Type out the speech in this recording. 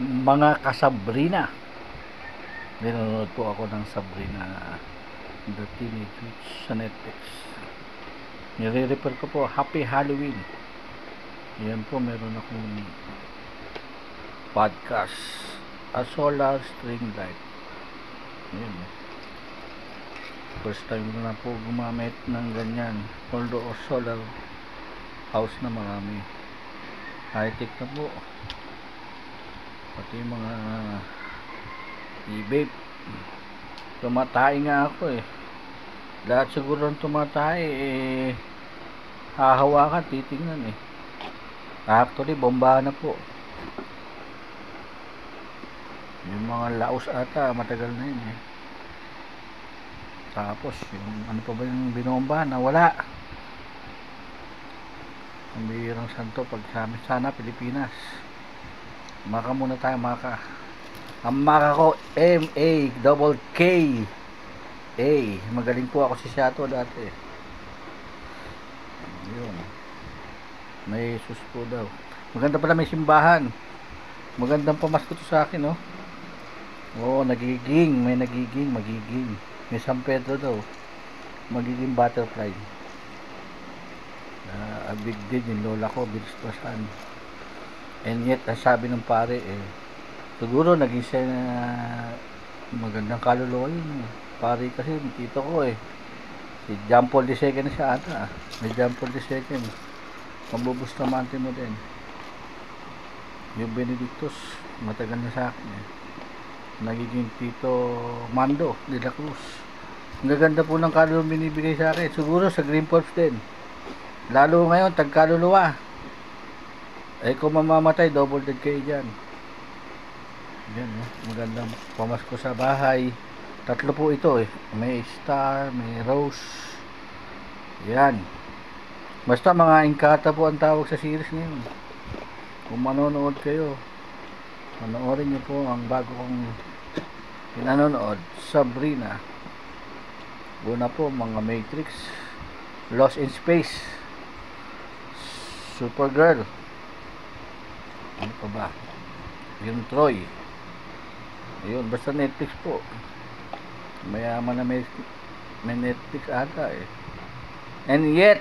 Mga kasabrina, nanonood po ako ng Sabrina the Teenage Witch sa Netflix. Nire-refer ko po, Happy Halloween. Yan po, meron akong podcast, A Solar String Light. Yan. First time ko na po gumamit ng ganyan. Although solar house na marami, high-tech na po. Pati mga e-vape. Tumatay nga ako eh. Lahat siguro ng tumatay eh, hahawakan, titingnan eh. Actually, bombahan na po. Yung mga laos ata, matagal na yun eh. Tapos, yung ano pa ba yung binombahan na wala. Ang bihirang santo pag sana Pilipinas. Maka muna tayo, maka. Ang maka ko, M-A-K-K. Magaling po ako si Shato dati. Yun. May sus po daw. Maganda pala may simbahan. Magandang pamasko to sa akin, no? Oo, magiging. May San Pedro daw. Magiging butterfly. Big din yung lola ko, binispasan. And yet, ang sabi ng pare, siguro naging siya na magandang kaluluwa yun. Pare kasi, tito ko si John Paul II na siya ata. May John Paul II. Mabubustamante mo din. Yung Benedictus, matagal na sa akin Nagiging Tito Mando de la Cruz. Ang gaganda po ng kaluluwa binibigay sa akin. Siguro sa Green Force din. Lalo ngayon, tagkaluluwa. Kung mamamatay, double dead kayo dyan. Yan, magandang pamasko sa bahay. Tatlo po ito May star, may rose. Yan. Basta mga Inkata po ang tawag sa series ngayon. Kung manonood kayo, panoorin nyo po ang bago kong pinanonood, Sabrina. Una po, mga Matrix, Lost in Space, Supergirl. Ano pa ba? Yung Troy. Ayun, basta Netflix po. Mayaman na may Netflix ata And yet,